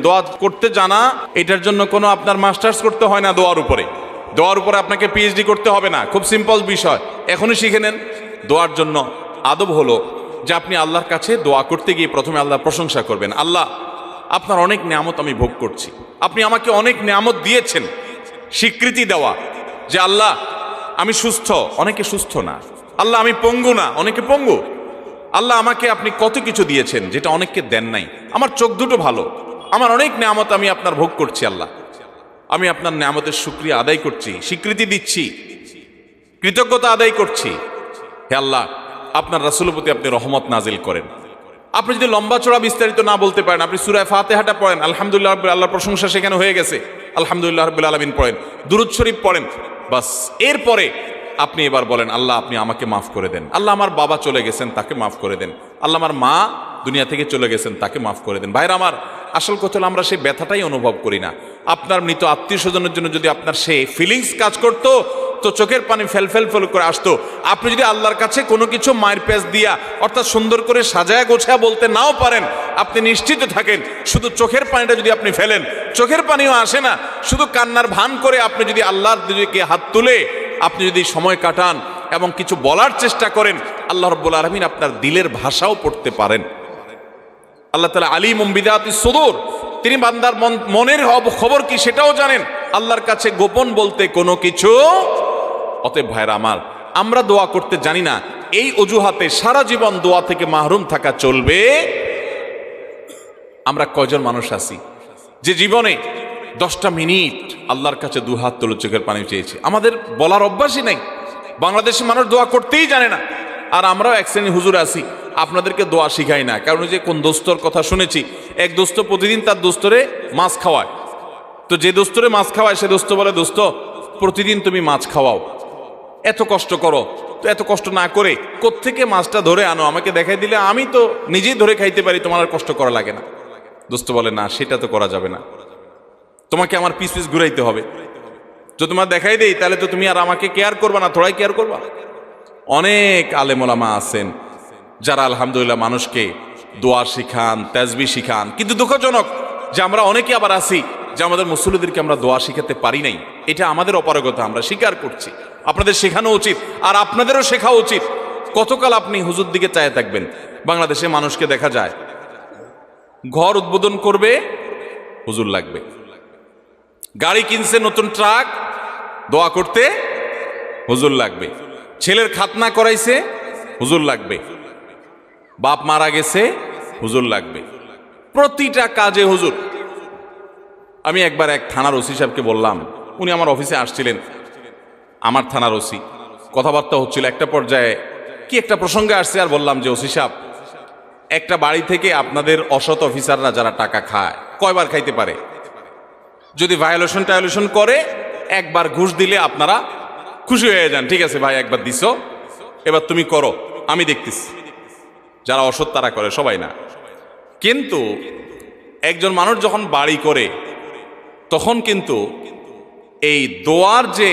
দোয়া করতে জানা এটার জন্য কোনো আপনার মাস্টার্স করতে হয় না। দোয়ার উপরে আপনাকে পিএইচডি করতে হবে না, খুব সিম্পল বিষয়, এখনই শিখে নেন। দোয়ার জন্য আদব হলো যে আপনি আল্লাহর কাছে দোয়া করতে গিয়ে প্রথমে আল্লাহর প্রশংসা করবেন। আল্লাহ, আপনার অনেক নিয়ামত আমি ভোগ করছি, আপনি আমাকে অনেক নিয়ামত দিয়েছেন। স্বীকৃতি দেওয়া যে আল্লাহ আমি সুস্থ, অনেকে সুস্থ না। আল্লাহ আমি পঙ্গু না, অনেকে পঙ্গু। আল্লাহ আমাকে আপনি কত কিছু দিয়েছেন যেটা অনেককে দেন নাই। আমার চোখ দুটো ভালো, আমার অনেক নিয়ামত আমি আপনার ভোগ করছি। আল্লাহ, আমি আপনার নিয়ামতের শুকরিয়া আদায় করছি, স্বীকৃতি দিচ্ছি, কৃতজ্ঞতা আদায় করছি। হে আল্লাহ, আপনার রাসূলের প্রতি আপনি রহমত নাজিল করেন। আপনি যদি লম্বা চড়া বিস্তারিত না বলতে পারেন, আপনি সূরা ফাতিহাটা পড়েন, আলহামদুলিল্লাহ রাব্বিল আলামিন, আল্লাহর প্রশংসা সেখানে হয়ে গেছে, আলহামদুলিল্লাহ রাব্বিল আলামিন পড়েন, দুরূদ শরীফ পড়েন, বাস। এরপরে আপনি এবার বলেন আল্লাহ আপনি আমাকে মাফ করে দেন। আল্লাহ আমার বাবা চলে গেছেন, তাকে মাফ করে দেন। আল্লাহ আমার মা দুনিয়া থেকে চলে গেছেন, তাকে মাফ করে দেন। ভাইরা আমার, আসল কথা হলো আমরা সেই ব্যথাটাই অনুভব করি না। আপনার মৃত আত্মীয় স্বজনের জন্য যদি আপনার সেই ফিলিংস কাজ করতো তো চোখের পানি ফেল করে আসতো। আপনি যদি আল্লাহর কাছে কোনো কিছু মায়ের পেঁচ দিয়া অর্থাৎ সুন্দর করে সাজায়া গোছায়া বলতে নাও পারেন, আপনি নিশ্চিত থাকেন শুধু চোখের পানিটা যদি আপনি ফেলেন, চোখের পানিও আসে না, শুধু কান্নার ভান করে আপনি যদি আল্লাহর দিকে হাত তুলে আপনি যদি সময় কাটান এবং কিছু বলার চেষ্টা করেন, আল্লাহ রাব্বুল আলামিন আপনার দিলের ভাষাও পড়তে পারেন। আল্লাহ তাআলা আলিমুম বিযাতিস সুদূর, তিনি বান্দার মনের খবর কি সেটাও জানেন। আল্লাহর কাছে গোপন বলতে কোনো কিছু। অতএব ভাইরা আমার, আমরা দোয়া করতে জানি না, এই অজুহাতে সারা জীবন দোয়া থেকে মাহরুম থাকা চলবে? আমরা কয়জন মানুষ আছি যে জীবনে 10টা মিনিট আল্লাহর কাছে দুহাত তুলে চোখের পানি চেয়েছে? আমাদের বলার অভ্যাসই নাই। বাংলাদেশের মানুষ দোয়া করতেই জানে না। আর আমরাও এক শ্রেণী হুজুর আছি, আপনাদেরকে দোয়া শিখাই না। কারণ যে কোন দোস্তর কথা শুনেছি, এক দোস্ত প্রতিদিন তার দোস্তরে মাছ খাওয়ায়। তো যে দোস্তরে মাছ খাওয়ায় সে দোস্ত বলে, দোস্ত প্রতিদিন তুমি মাছ খাওয়াও, এত কষ্ট করো, তো এত কষ্ট না করে কোত্থেকে মাছটা ধরে আনো, আমাকে দেখাই দিলে আমি তো নিজেই ধরে খাইতে পারি, তোমার আর কষ্ট করা লাগে না। দোস্ত বলে, না সেটা তো করা যাবে না, তোমাকে আমার পিস পিস ঘুরাইতে হবে। যদি তোমার দেখাই দেই তাহলে তো তুমি আর আমাকে কেয়ার করবা না, থোড়াই কেয়ার করবা। অনেক আলেম ওলামা আছেন যারা আলহামদুলিল্লাহ মানুষকে দোয়া শিখান, তাসবিহ শিখান, কিন্তু দুঃখজনক যে আমরা অনেকে আবার আছি যে আমাদের মুসল্লিদেরকে আমরা দোয়া শিখাতে পারি নাই। এটা আমাদের অপারগতা, আমরা স্বীকার করছি। আপনাদের শেখানো উচিত, আর আপনাদেরও শেখা উচিত। কতকাল আপনি হুজুর দিকে চায় থাকবেন? বাংলাদেশে মানুষকে দেখা যায় ঘর উদ্বোধন করবে, হুজুর লাগবে। গাড়ি কিনছে নতুন ট্রাক, দোয়া করতে হুজুর লাগবে। ছেলের খাতনা করাইছে, হুজুর লাগবে। বাপ মারা গেছে, হুজুর লাগবে। প্রতিটা কাজে হুজুর। আমি একবার এক থানার ওসি সাহেবকে বললাম, উনি আমার অফিসে আসছিলেন, আমার থানার ওসি, কথাবার্তা হচ্ছিল। একটা পর্যায়ে কি একটা প্রসঙ্গে আসছে, আর বললাম যে ওসি সাহেব, একটা বাড়ি থেকে আপনাদের অসৎ অফিসাররা যারা টাকা খায়, কয়বার খাইতে পারে? যদি ভায়োলেশন করে, একবার ঘুষ দিলে আপনারা খুশি হয়ে যান, ঠিক আছে ভাই একবার দিছো, এবার তুমি করো, আমি দেখতেছি। যারা অসৎ তারা করে, সবাই না। কিন্তু একজন মানুষ যখন বাড়ি করে, তখন কিন্তু এই দোয়ার যে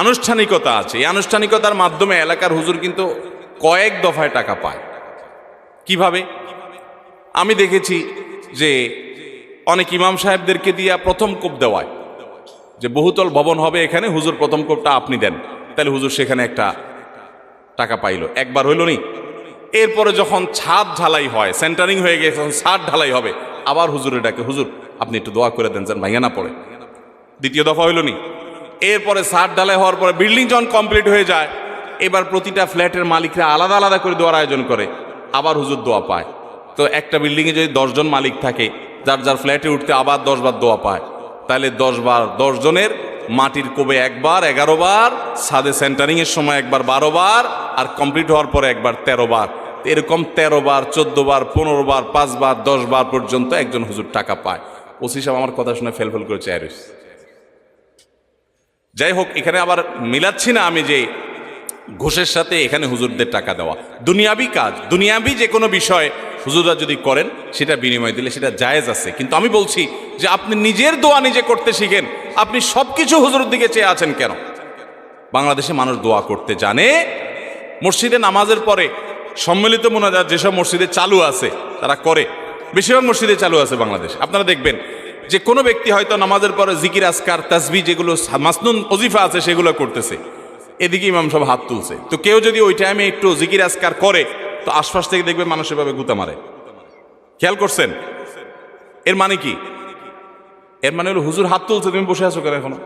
আনুষ্ঠানিকতা আছে, এই আনুষ্ঠানিকতার মাধ্যমে এলাকার হুজুর কিন্তু কয়েক দফায় টাকা পায়। কিভাবে? আমি দেখেছি যে অনেক ইমাম সাহেবদেরকে দিয়া প্রথম কোপ দেওয়ায়, যে বহুতল ভবন হবে এখানে, হুজুর প্রথম কোপটা আপনি দেন, তাহলে হুজুর সেখানে একটা টাকা পাইল। একবার হইল নি? এরপরে যখন ছাদ ঢালাই হয়, সেন্টারিং হয়ে গেছে, যখন ছাদ ঢালাই হবে, আবার হুজুরে ডাকে, হুজুর আপনি একটু দোয়া করে দেন যেন ভাইয়া না পড়ে। দ্বিতীয় দফা হইল নি? এরপরে ছাদ ঢালাই হওয়ার পরে বিল্ডিং যখন কমপ্লিট হয়ে যায়, এবার প্রতিটা ফ্ল্যাটের মালিকরা আলাদা আলাদা করে দোয়ার আয়োজন করে, আবার হুজুর দোয়া পায়। তো একটা বিল্ডিংয়ে যদি 10 জন মালিক থাকে, যার যার ফ্ল্যাটে উঠতে আবার 10 বার দোয়া পায়, তাহলে 10 বার 10 জনের মাটির কোবে একবার 11 বার, ছাদে সেন্টারিং এর সময় একবার 12 বার, আর কমপ্লিট হওয়ার পরে একবার 13 বার। এরকম 13 বার, 14 বার, 15 বার, 5 বার, 10 বার পর্যন্ত একজন হুজুর টাকা পায়। ওসি সাহেব আমার কথা শুনে ফেল করে চেয়ে রয়েছে। যাই হোক, এখানে আবার মিলাচ্ছি না আমি যে ঘুষের সাথে এখানে হুজুরদের টাকা দেওয়া। দুনিয়াবি কাজ, দুনিয়াবি যে কোনো বিষয় হুজুররা যদি করেন, সেটা বিনিময় দিলে সেটা জায়েজ আছে। কিন্তু আমি বলছি যে আপনি নিজের দোয়া নিজে করতে শিখেন। আপনি সবকিছু হুজুরের দিকে চেয়ে আছেন কেন? বাংলাদেশে মানুষ দোয়া করতে জানে। মসজিদে নামাজের পরে সম্মিলিত মোনাজাত যেসব মসজিদে চালু আছে তারা করে, বেশিরভাগ মসজিদে চালু আছে বাংলাদেশ। আপনারা দেখবেন যে কোনো ব্যক্তি হয়তো নামাজের পরে জিকির আসকার তাসবিহ যেগুলো মাসনুন ওজিফা আছে সেগুলো করতেছে, এদিকে ইমাম সব হাত তুলছে। তো কেউ যদি ওই টাইমে একটু জিকির আসকার করে তো আশপাশ থেকে দেখবে মানুষ এভাবে গুতা মারে। খেয়াল করছেন? এর মানে কি? এর মানে হলো হুজুর হাত তুলছে, তুমি বসে আছো কেন এখনো?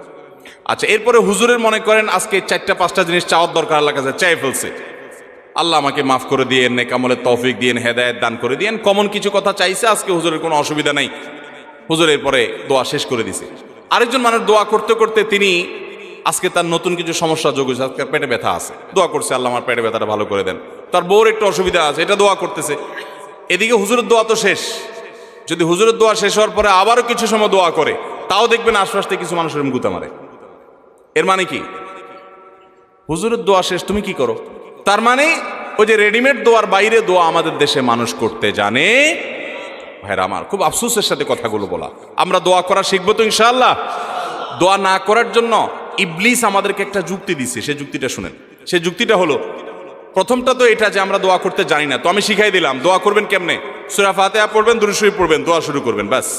আচ্ছা, এরপরে হুজুরের মনে করেন আজকে 4-5টা জিনিস চাওয়ার দরকার, আল্লাহ কাছে চাই ফেলছে, আল্লাহ আমাকে মাফ করে দিয়েন, নেক আমলের তৌফিক দিয়েন, হেদায়েত দান করে দিয়েন, কমন কিছু কথা চাইছে। আজকে হুজুরের কোনো অসুবিধা নাই, হুজুর এরপরে দোয়া শেষ করে দিছে। আরেকজন মানুষ দোয়া করতে করতে তিনি আজকে তার নতুন কিছু সমস্যা যোগ হয়েছে, আজকে পেটে ব্যথা আছে, দোয়া করছে আল্লাহ আমার পেটে ব্যথাটা ভালো করে দেন। তার বউর একটু অসুবিধা আছে, এটা দোয়া করতেছে। এদিকে হুজুরের দোয়া তো শেষ। যদি হুজুরের দোয়া শেষ হওয়ার পরে আবারও কিছু সময় দোয়া করে, তাও দেখবেন আশপাশ থেকে কিছু মানুষের গুতা মারে। এর মানে কি? হুজুরের দোয়া শেষ, তুমি কি করো? তার মানে ওই যে রেডিমেড দোয়ার বাইরে দোয়া আমাদের দেশে মানুষ করতে জানে। ভাইরা আমার, খুব আফসোসের সাথে কথাগুলো বলা। আমরা দোয়া করা শিখবো তো ইনশাআল্লাহ। দোয়া না করার জন্য ইবলিস আমাদেরকে একটা যুক্তি দিছে, সেই যুক্তিটা শুনেন। সেই যুক্তিটা হলো, প্রথমটা তো এটা যে আমরা দোয়া করতে জানি না, তো আমি শিখাই দিলাম দোয়া করবেন কেমনে। সূরা ফাতিহা পড়বেন, দুরূদ শরীফ পড়বেন, দোয়া শুরু করবেন, ব্যাস।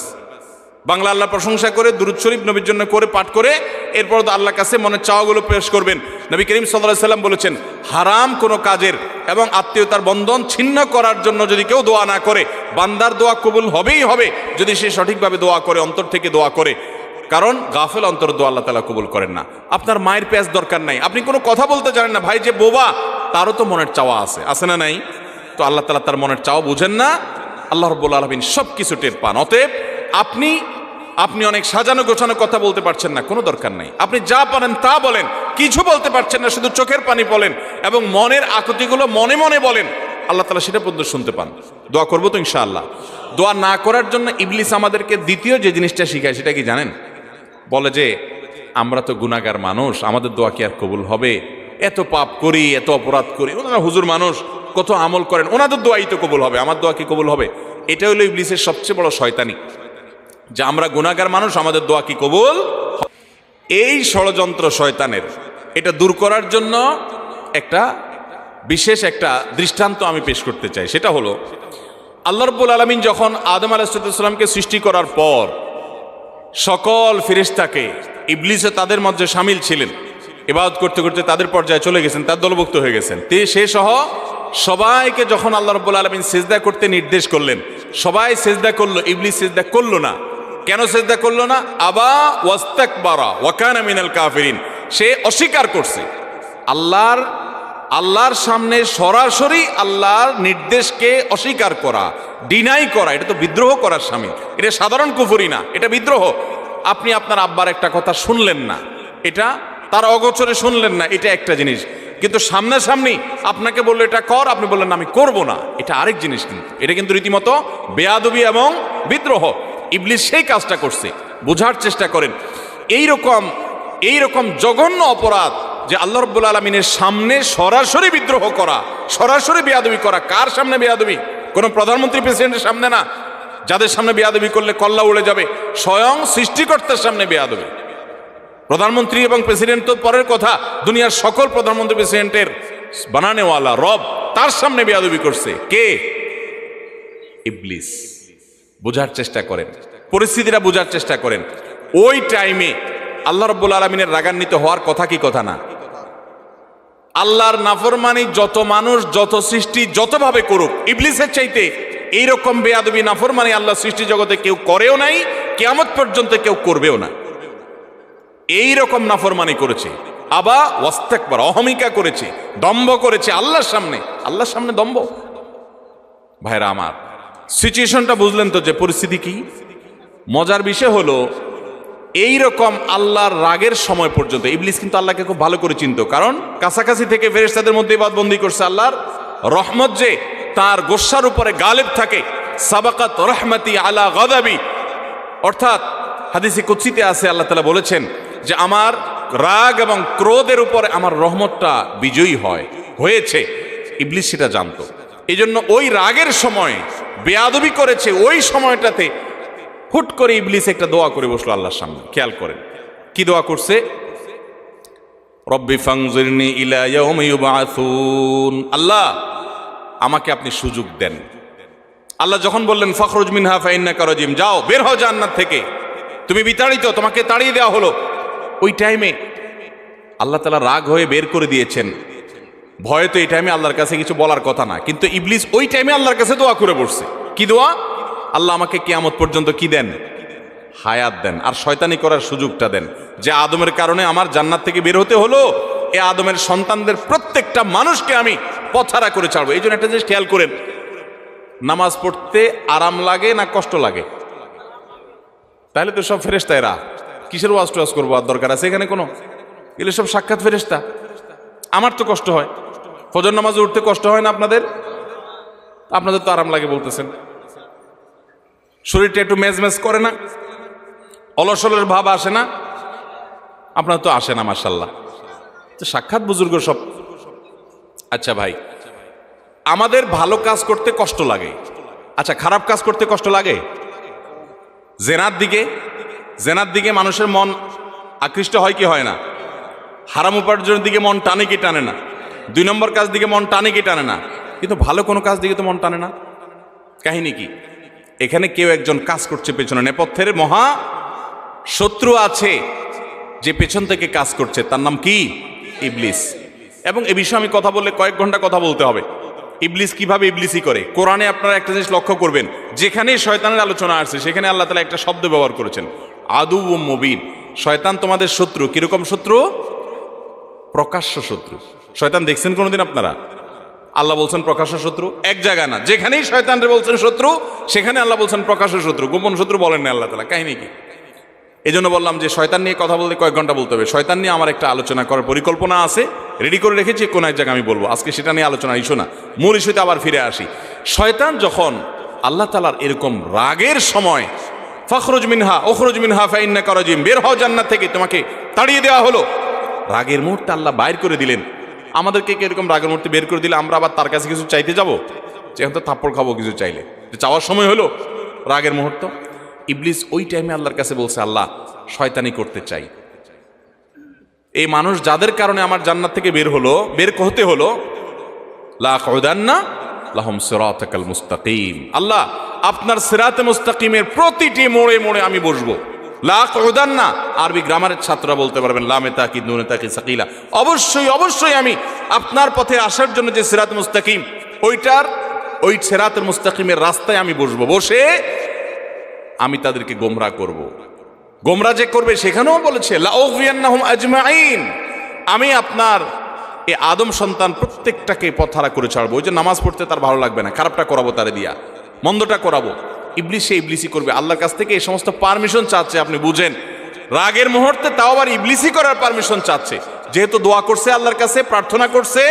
বাংলা আল্লাহ প্রশংসা করে দুরূদ শরীফ নবীর জন্য করে পাঠ করে এরপর তো আল্লাহর কাছে মনের চাওয়াগুলো পেশ করবেন। নবী করিম সাল্লাল্লাহু আলাইহি সাল্লাম বলেছেন, হারাম কোনো কাজের এবং আত্মীয়তার বন্ধন ছিন্ন করার জন্য যদি কেউ দোয়া না করে, বান্দার দোয়া কবুল হবেই হবে যদি সে সঠিকভাবে দোয়া করে, অন্তর থেকে দোয়া করে। কারণ গাফেল অন্তর দোয়া আল্লাহ তাআলা কবুল করেন না। আপনার মায়ের পেঁয়াজ দরকার নাই, আপনি কোনো কথা বলতে জানেন না, ভাই যে বোবা, তারও তো মনের চাওয়া আছে, আছে না নাই? তো আল্লাহ তাআলা তার মনের চাওয়া বুঝেন না? আল্লাহ রাব্বুল আলামিন সব কিছু টের পান। অতএব আপনি অনেক সাজানো গোছানো কথা বলতে পারছেন না, কোনো দরকার নাই। আপনি যা পারেন তা বলেন, কিছু বলতে পারছেন না, শুধু চোখের পানি বলেন এবং মনের আকুতিগুলো মনে মনে বলেন, আল্লাহ তাআলা সেটা পর্যন্ত শুনতে পান। দোয়া করবো তো ইনশাআল্লাহ। দোয়া না করার জন্য ইবলিস আমাদেরকে দ্বিতীয় যে জিনিসটা শিখায় সেটা কি জানেন? বলে যে আমরা তো গুনাহগার মানুষ, আমাদের দোয়া কি আর কবুল হবে? এত পাপ করি, এত অপরাধ করি, ওনারা হুজুর মানুষ, কত আমল করেন, ওনাদের দোয়াই তো কবুল হবে, আমার দোয়া কি কবুল হবে? এটা হলো ইবলিসের সবচেয়ে বড় শয়তানি, যে আমরা গুনাহগার মানুষ, আমাদের দোয়া কি কবুল? এই ষড়যন্ত্র শয়তানের, এটা দূর করার জন্য একটা বিশেষ একটা দৃষ্টান্ত আমি পেশ করতে চাই। সেটা হলো, আল্লাহ রাব্বুল আলামিন যখন আদম আলাইহিস সালামকে সৃষ্টি করার পর সকল ফেরেশতাকে, ইবলিসে তাদের মধ্যে শামিল ছিলেন, ইবাদত করতে করতে তাদের পর্যায়ে চলে গেছেন, তার দলভুক্ত হয়ে গেছেন। সে সহ সবাইকে যখন আল্লাহ রাব্বুল আলামিন সিজদা করতে নির্দেশ করলেন, সবাই সিজদা করলো, ইবলিস সিজদা করলো না। কেন সিজদা করলো না? আবা ওয়াস্তাকবারা ওয়া কানা মিনাল কাফিরিন। সে অস্বীকার করছে। আল্লাহর সামনে সরাসরি আল্লাহর নির্দেশকে অস্বীকার করা, ডিনাই করা, এটা তো বিদ্রোহ করার শামিল। এটা সাধারণ কুফরি না, এটা বিদ্রোহ। আপনি আপনার আব্বার একটা কথা শুনলেন না, এটা তার অগোচরে শুনলেন না, এটা একটা জিনিস। কিন্তু সামনাসামনি আপনাকে বললো এটা কর, আপনি বললেন না আমি করব না, এটা আরেক জিনিস। কিন্তু এটা কিন্তু রীতিমতো বেয়াদবি এবং বিদ্রোহ। ইবলিস সেই কাজটা করছে। বোঝার চেষ্টা করেন, এইরকম জঘন্য অপরাধ যে আল্লাহ রাব্বুল আলামিনের সামনে সরাসরি বিদ্রোহ করা, সরাসরি বেয়াদবি করা। কার সামনে বেয়াদবি? কোনো প্রধানমন্ত্রী প্রেসিডেন্টের সামনে না, যাদের সামনে বেয়াদবি করলে কল্লা উড়ে যাবে। স্বয়ং সৃষ্টিকর্তার সামনে বেয়াদবি। প্রধানমন্ত্রী এবং প্রেসিডেন্ট তো পরের কথা, দুনিয়ার সকল প্রধানমন্ত্রী প্রেসিডেন্টের বানানেওয়ালা রব, তার সামনে বেয়াদবি করছে কে? ইবলিস। বোঝার চেষ্টা করেন, পরিস্থিতিটা বোঝার চেষ্টা করেন। ওই টাইমে আল্লাহ রাব্বুল আলামিনের রাগান্বিত হওয়ার কথা কি কথা না? আল্লাহর নাফরমানি যত মানুষ, যত সৃষ্টি যতভাবে করুক, ইবলিসের চাইতে এইরকম বেয়াদবি নাফরমানি আল্লাহ সৃষ্টি জগতে কেউ করেও নাই, কিয়ামত পর্যন্ত কেউ করবেও না। এইরকম নাফরমানি করেছে, আবা ওয়াস্তাকবার, অহমিকা করেছে, দম্ভ করেছে আল্লাহর সামনে দম্ভ। ভাইরা আমার, সিচুয়েশনটা বুঝলেন তো যে পরিস্থিতি কি? মজার বিষয় হলো, এইরকম আল্লাহর রাগের সময় পর্যন্ত ইবলিস কিন্তু আল্লাহকে খুব ভালো করে চিনত। কারণ কাছাকাছি থেকে ফেরেশতাদের মধ্যে ইবাদতবন্দি করছে। আল্লাহর রহমত যে তার গোস্সার উপরে গালিব থাকে, সাবাকাত রহমতি আলা গাদাবি, অর্থাৎ হাদিসে কুদসিতে আছে, আল্লাহ তাআলা বলেছেন যে আমার রাগ এবং ক্রোধের উপরে আমার রহমতটা বিজয়ী হয়েছে। ইবলিস সেটা জানতো। এই জন্য ওই রাগের সময় বেয়াদবি করেছে। ওই সময়টাতে হুট করে ইবলিস একটা দোয়া করে বসলো আল্লাহর সামনে। খেয়াল করেন কি দোয়া করছে? রব্বি ফাংজিরনি ইলা ইয়াউমি ইউবআসুন। আল্লাহ, আমাকে আপনি সুযোগ দেন, আল্লাহ যখন বললেন ফখরুজ মিনহা ফাইন্নাকা রাজিম, যাও বের হও জান্নাত থেকে, তুমি বিতাড়িত, তোমাকে তাড়িয়ে দেওয়া হলো। ওই টাইমে আল্লাহ তাআলা রাগ হয়ে বের করে দিয়েছেন। ভয়ে তো এই টাইমে আল্লাহর কাছে কিছু বলার কথা না, কিন্তু ইবলিস ওই টাইমে আল্লাহর কাছে দোয়া করে বসছে। কি দোয়া? আল্লাহ আমাকে কিয়ামত পর্যন্ত কি দেন? হায়াত দেন, আর শয়তানি করার সুযোগটা দেন। যে আদমের কারণে আমার জান্নাত থেকে বের হতে হলো, এ আদমের সন্তানদের প্রত্যেকটা মানুষকে আমি পথহারা করে ছাড়বো। এই জন্য একটা জিনিস খেয়াল করেন, নামাজ পড়তে আরাম লাগে না কষ্ট লাগে? তাহলে তো সব ফেরেশতা, এরা কিসের ওয়াজ টোয়াজ করবো, আর দরকার আছে এখানে কোনো? এগুলো সব সাক্ষাৎ ফেরেশতা। আমার তো কষ্ট হয়, ফজর নামাজে উঠতে কষ্ট হয় না আপনাদের? আপনাদের তো আরাম লাগে বলতেছেন। শরীরটা একটু মেজমেজ করে না? অলসলের ভাব আসে না? আপনার তো আসে না মাশাআল্লাহ। তো সাক্ষাৎ বুজুর্গ সব। আচ্ছা ভাই, আমাদের ভালো কাজ করতে কষ্ট লাগে, আচ্ছা খারাপ কাজ করতে কষ্ট লাগে? জেনার দিকে মানুষের মন আকৃষ্ট হয় কি হয় না? হারাম উপার্জনের দিকে মন টানে কি টানে না? 2 নম্বর কাজ দিকে মন টানে কি টানে না? কিন্তু ভালো কোনো কাজ দিকে তো মন টানে না। কাহিনী কি? এখানে কেউ একজন কাজ করছে, পেছনে নেপথ্যের মহা শত্রু আছে যে পেছন থেকে কাজ করছে, তার নাম কি? ইবলিস। এবং এ বিষয়ে আমি কথা বললে কয়েক ঘন্টা কথা বলতে হবে। ইবলিস কিভাবে ইবলিসই করে, কোরআনে আপনারা একটা জিনিস লক্ষ্য করবেন, যেখানে শয়তানের আলোচনা আসছে সেখানে আল্লাহ তাআলা একটা শব্দ ব্যবহার করেছেন, আদুউম মুবিন। শয়তান তোমাদের শত্রু। কিরকম শত্রু? প্রকাশ্য শত্রু। শয়তান দেখছেন কোনোদিন আপনারা? আল্লাহ বলছেন প্রকাশ্য শত্রু, এক জায়গা না, যেখানেই শয়তানরে বলছেন শত্রু সেখানে আল্লাহ বলছেন প্রকাশ্য শত্রু। গোপন শত্রু বলেন না আল্লাহ তাআলা। কাহিনী কি? এই জন্য বললাম যে শয়তান নিয়ে কথা বলতে কয়েক ঘন্টা বলতে হবে। শয়তান নিয়ে আমার একটা আলোচনা করার পরিকল্পনা আছে, রেডি করে রেখেছি, কোন এক জায়গায় আমি বলবো। আজকে সেটা নিয়ে আলোচনা ইস্যু না, মূল ইস্যুতে আবার ফিরে আসি। শয়তান যখন আল্লাহ তাআলার এরকম রাগের সময়, ফখরুজ মিনহা উখরুজ মিনহা ফাইন্নাকা রাজিম, বের হও জান্নাত থেকে, তোমাকে তাড়িয়ে দেওয়া হলো, রাগের মুহূর্তে আল্লাহ বাইর করে দিলেন। আমাদেরকে কি এরকম রাগের মুহূর্তে বের করে দিলে আমরা আবার তার কাছে কিছু চাইতে যাবো? যেখান তো থাপ্পড় খাবো কিছু চাইলে, চাওয়ার সময় হলো রাগের মুহূর্ত। ইবলিস ওই টাইমে আল্লাহর কাছে বলছে, আল্লাহ শয়তানি করতে চাই। এই মানুষ যাদের কারণে আমার জান্নাত থেকে বের হতে হলো, লা আকউদান্না লাহুম সিরাতাকাল মুস্তাকিম, আল্লাহ আপনার সিরাতে মুস্তাকিমের প্রতিটি মোড়ে মোড়ে আমি বসবো। লা আকউদান্না, আরবি গ্রামারের ছাত্ররা বলতে পারবেন, লামে তাকিদ নুনে তাকিদ সাকিলা, অবশ্যই আমি আপনার পথে আসার জন্য যে সিরাত মুস্তাকিম, ওই সিরাতুল মুস্তাকিমের রাস্তায় আমি বসবো। বসে আমি তাদেরকে গোমরাহ করব। গোমরাহ যে করবে সেখানেও বলেছে লা উগওয়িয়ান্নাহুম আজমাইন, আমি আপনার এই আদম সন্তান প্রত্যেকটাকে পথহারা করে ছাড়বো। ওই যে নামাজ পড়তে তার ভালো লাগবে না, খারাপটা করাবো তারে দিয়া, মন্দটা করাবো। ইবলিস সে ইবলিসই করবে। আল্লাহর কাছ থেকে এই সমস্ত পারমিশন চাচ্ছে, আপনি বুঝেন, রাগের মুহূর্তে তাও আবার ইবলিসই করার পারমিশন চাচ্ছে। যেহেতু দোয়া করছে আল্লাহর কাছে, প্রার্থনা করছে,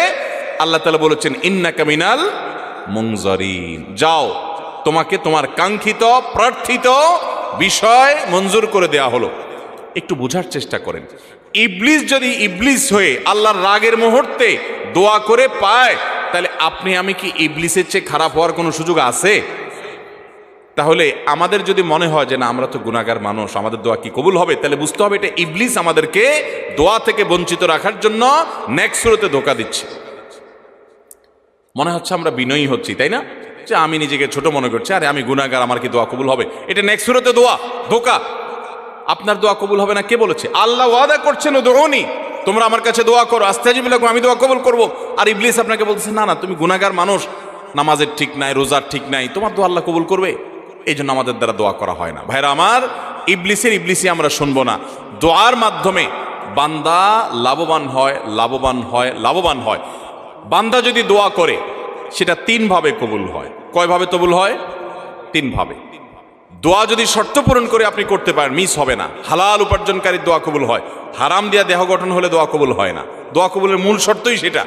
আল্লাহ তাআলা বলেছেন ইন্নাকা মিনাল মুনজারিন, যাও তোমাকে তোমার কাঙ্ক্ষিত প্রার্থিত বিষয় মঞ্জুর করে দেয়া হলো। একটু বোঝার চেষ্টা করেন, ইবলিস যদি ইবলিস হয়ে আল্লাহর রাগের মুহূর্তে দোয়া করে পায়, তাহলে আপনি আমি কি ইবলিসের চেয়ে খারাপ হওয়ার কোনো সুযোগ আছে? তাহলে আমাদের যদি মনে হয় যে না আমরা তো গুনাহগার মানুষ, আমাদের দোয়া কি কবুল হবে, তাহলে বুঝতে হবে এটা ইবলিস আমাদেরকে দোয়া থেকে বঞ্চিত রাখার জন্য নেক্সট সুরতে ধোঁকা দিচ্ছে। মনে হচ্ছে আমরা বিনয়ী হচ্ছি, তাই না? যে আমি নিজেকে ছোট মনে করছি, আরে আমি গুনাহগার, আমার কি দোয়া কবুল হবে? এটা নেক্সট সুরতে ধোঁকা। আপনার দোয়া কবুল হবে না কে বলেছে? আল্লাহ ওয়াদা করছেন উদউনি, তোমরা আমার কাছে দোয়া করো, আস্তাজিব লাকুম, আমি দোয়া কবুল করব। আর ইবলিস আপনাকে বলতেছে না না, তুমি গুনাহগার মানুষ, নামাজের ঠিক নাই, রোজার ঠিক নাই, তোমার দোয়া আল্লাহ কবুল করবে? এই জন্য আমাদের দ্বারা দোয়া করা হয় না। ভাইরা আমার, ইবলিসই আমরা শুনবো না। দোয়ার মাধ্যমে বান্দা লাভবান হয়। বান্দা যদি দোয়া করে সেটা 3 ভাবে কবুল হয়। কয় ভাবে কবুল হয়? 3 ভাবে। দোয়া যদি শর্ত পূরণ করে আপনি করতে পারেন, মিস হবে না। হালাল উপার্জনকারীর দোয়া কবুল হয়, হারাম দিয়া দেহ গঠন হলে দোয়া কবুল হয় না। দোয়া কবুলের মূল শর্তই সেটা।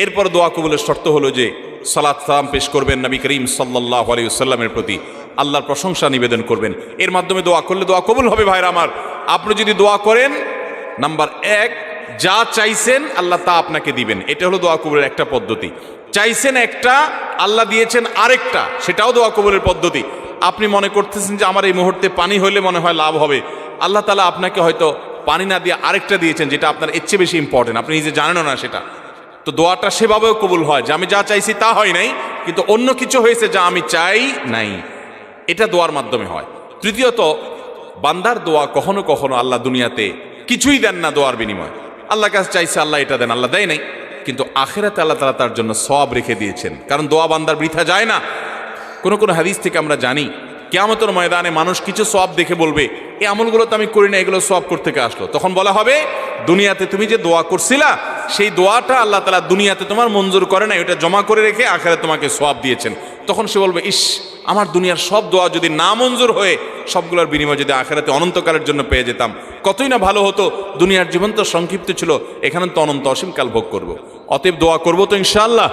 এরপর দোয়া কবুলের শর্ত হলো যে সালাত সালাম পেশ করবেন নবী করিম সাল্লাল্লাহু আলাইহি ওয়াসাল্লামের প্রতি, আল্লাহর প্রশংসা নিবেদন করবেন। এর মাধ্যমে দোয়া করলে দোয়া কবুল হবে। ভাইরা আমার, আপনি যদি দোয়া করেন, নাম্বার 1, যা চাইছেন আল্লাহ তা আপনাকে দিবেন। এটা হলো দোয়া কবুলের একটা পদ্ধতি। চাইছেন একটা, আল্লাহ দিয়েছেন আরেকটা, সেটাও দোয়া কবুলের পদ্ধতি। আপনি মনে করতেছেন যে আমার এই মুহূর্তে পানি হইলে মনে হয় লাভ হবে, আল্লাহ তাআলা আপনাকে হয়তো পানি না দিয়ে আরেকটা দিয়েছেন যেটা আপনার এর চেয়ে বেশি ইম্পর্টেন্ট, আপনি নিজে জানেনও না সেটা। তো দোয়াটা সেভাবেও কবুল হয় যে আমি যা চাইছি তা হয় নাই, কিন্তু অন্য কিছু হয়েছে যা আমি চাই নাই, এটা দোয়ার মাধ্যমে হয়। তৃতীয়ত, বান্দার দোয়া কখনো কখনো আল্লাহ দুনিয়াতে কিছুই দেন না দোয়ার বিনিময়। আল্লাহর কাছে চাইছে আল্লাহ এটা দেন, আল্লাহ দেয় নাই, কিন্তু আখিরাতে আল্লাহ তাআলা তার জন্য সওয়াব রেখে দিয়েছেন, কারণ দোয়া বান্দার বৃথা যায় না। কোন কোন হাদিস থেকে আমরা জানি কিয়ামতের ময়দানে মানুষ কিছু সওয়াব দেখে বলবে এই আমলগুলো তো আমি করি না, এগুলো সওয়াব কোথা থেকে আসলো? তখন বলা হবে দুনিয়াতে তুমি যে দোয়া করছিলা সেই দোয়াটা আল্লাহ তাআলা দুনিয়াতে তোমার মঞ্জুর করে না, এটা জমা করে রেখে আখিরাতে তোমাকে সওয়াব দিয়েছেন। তখন সে বলবে ইস, আমার দুনিয়ার সব দোয়া যদি না মঞ্জুর হয়ে সবগুলোর বিনিময় যদি আখিরাতে অনন্তকালের জন্য পেয়ে যেতাম, কতই না ভালো হতো। দুনিয়ার জীবন তো সংক্ষিপ্ত ছিল, এখানে তো অনন্ত অসীমকাল ভোগ করব। অতএব দোয়া করব তো ইনশাআল্লাহ।